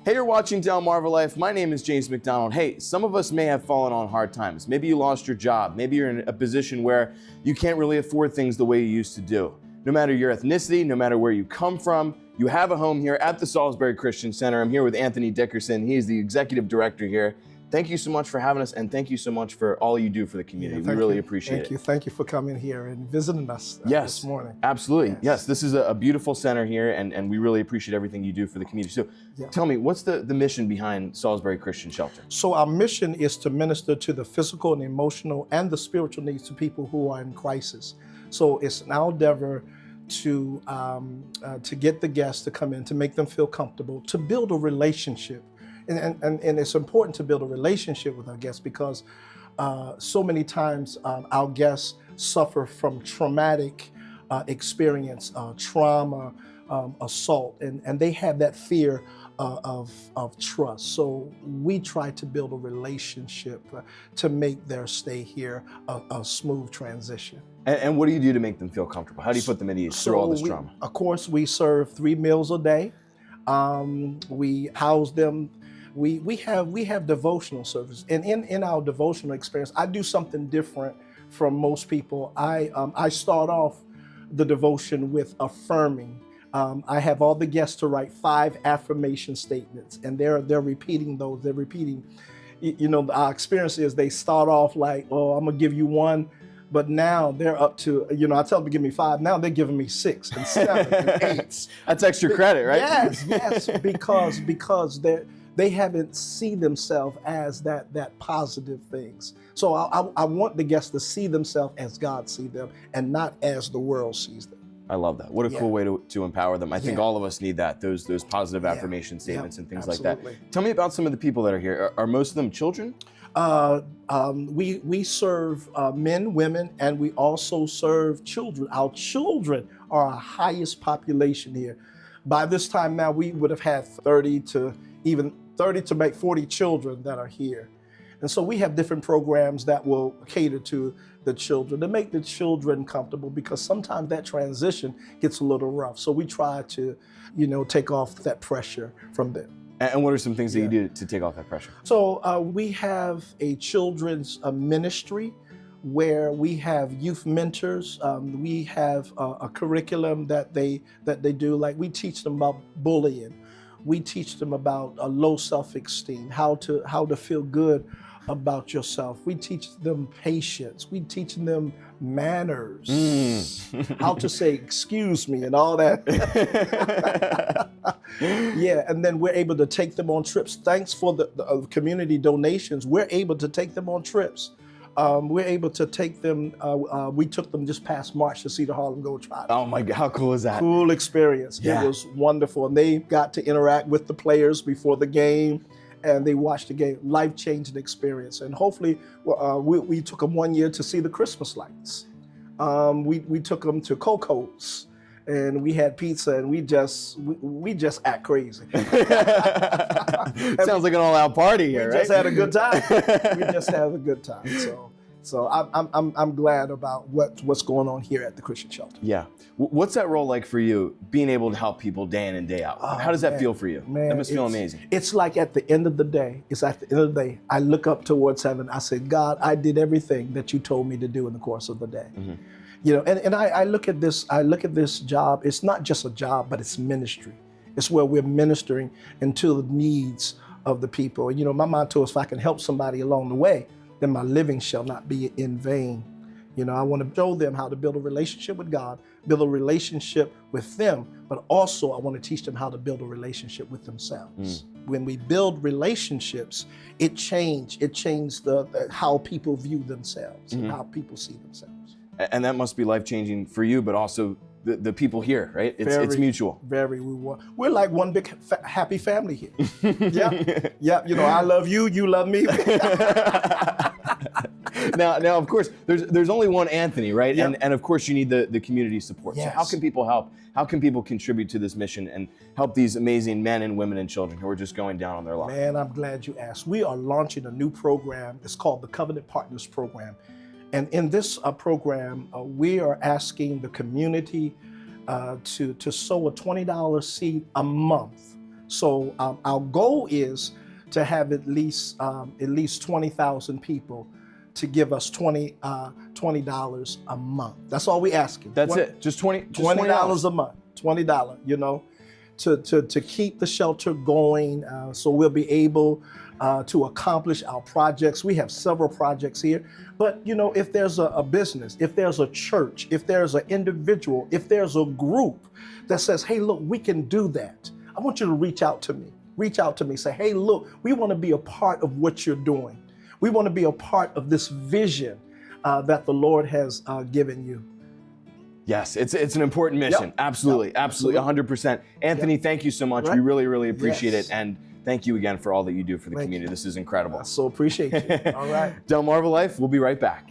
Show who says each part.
Speaker 1: Hey, you're watching Delmarva Life. My name is James McDonald. Hey, some of us may have fallen on hard times. Maybe you lost your job. Maybe you're in a position where you can't really afford things the way you used to do. No matter your ethnicity, no matter where you come from, you have a home here at the Salisbury Christian Center. I'm here with Anthony Dickerson. He is the executive director here. Thank you so much for having us, and thank you so much for all you do for the community. We really appreciate it.
Speaker 2: Thank you for coming here and visiting us this morning.
Speaker 1: Absolutely. Yes, this is a beautiful center here, and we really appreciate everything you do for the community. So tell me, what's the mission behind Salisbury Christian Shelter?
Speaker 2: So our mission is to minister to the physical and emotional and the spiritual needs of people who are in crisis. So it's an endeavor to get the guests to come in, to make them feel comfortable, to build a relationship. And it's important to build a relationship with our guests because so many times our guests suffer from traumatic experience, trauma, assault, and they have that fear of trust. So we try to build a relationship to make their stay here a smooth transition.
Speaker 1: And what do you do to make them feel comfortable? How do you put them at ease through all this trauma?
Speaker 2: Of course, we serve 3 meals a day. We house them. We have devotional service, and in our devotional experience, I do something different from most people. I start off the devotion with affirming. I have all the guests to write 5 affirmation statements, and they're repeating those. They're repeating. You know, our experience is they start off like, "Oh, I'm gonna give you 1." But now they're up to, I tell them to give me 5. Now they're giving me 6 and 7 and 8.
Speaker 1: That's extra credit, right?
Speaker 2: Yes, because they haven't seen themselves as that positive things. So I want the guests to see themselves as God sees them and not as the world sees them.
Speaker 1: I love that. What a cool way to empower them. I think all of us need that, those positive affirmation statements and things like that. Tell me about some of the people that are here. Are most of them children?
Speaker 2: We serve men, women, and we also serve children. Our children are our highest population here. By this time now, we would have had 30 to make 40 children that are here. And so we have different programs that will cater to the children, to make the children comfortable, because sometimes that transition gets a little rough. So we try to, take off that pressure from them.
Speaker 1: And what are some things that you do to take off that pressure? So
Speaker 2: we have a children's ministry where we have youth mentors. We have a curriculum that they do. Like, we teach them about bullying. We teach them about a low self-esteem, how to feel good about yourself. We teach them patience. We teach them manners, how to say excuse me and all that. And then we're able to take them on trips. Thanks for the community donations. We're able to take them on trips. We're able to take them, we took them just past March to see the Harlem Globetrotters.
Speaker 1: Oh my God, how cool is that?
Speaker 2: Cool experience.
Speaker 1: Yeah.
Speaker 2: It was wonderful. And they got to interact with the players before the game, and they watched the game. Life-changing experience. And hopefully, we took them 1 year to see the Christmas lights. We took them to Coco's, and we had pizza, and we just act crazy.
Speaker 1: Sounds like an all-out party here, right?
Speaker 2: We just had a good time. We just had a good time. So I'm glad about what's going on here at the Christian Shelter.
Speaker 1: Yeah. What's that role like for you, being able to help people day in and day out? How does that feel for you?
Speaker 2: Man,
Speaker 1: that must feel amazing.
Speaker 2: It's like at the end of the day, I look up towards heaven. I say, God, I did everything that you told me to do in the course of the day. And I look at this job. It's not just a job, but it's ministry. It's where we're ministering into the needs of the people. My motto is, if I can help somebody along the way, then my living shall not be in vain. I want to show them how to build a relationship with God, build a relationship with them, but also I want to teach them how to build a relationship with themselves. When we build relationships, it changes how people view themselves and how people see themselves.
Speaker 1: And that must be life-changing for you, but also the people here, right? It's mutual.
Speaker 2: We're like one big happy family here. Yeah. I love you, you love me.
Speaker 1: Now, of course, there's only one Anthony, right? Yep. And of course, you need the community support. Yes. So how can people help? How can people contribute to this mission and help these amazing men and women and children who are just going down on their luck? Man,
Speaker 2: I'm glad you asked. We are launching a new program. It's called the Covenant Partners Program. And in this program, we are asking the community to sow a $20 seed a month So our goal is to have at least 20,000 people to give us $20 a month. That's all we asking.
Speaker 1: That's it. Just
Speaker 2: $20 a month. $20, you know, to keep the shelter going, so we'll be able to accomplish our projects. We have several projects here, but you know, if there's a business, if there's a church, if there's an individual, if there's a group that says, hey, look, we can do that, I want you to reach out to me. Reach out to me. Say, hey, look, we want to be a part of what you're doing. We want to be a part of this vision that the Lord has given you.
Speaker 1: Yes, it's an important mission.
Speaker 2: Yep.
Speaker 1: Absolutely,
Speaker 2: Yep.
Speaker 1: absolutely, 100%. Anthony, thank you so much.
Speaker 2: Right.
Speaker 1: We really, really appreciate
Speaker 2: Yes.
Speaker 1: it. And thank you again for all that you do for the community. This is incredible.
Speaker 2: I so appreciate you. All right.
Speaker 1: Delmarva Life, we'll be right back.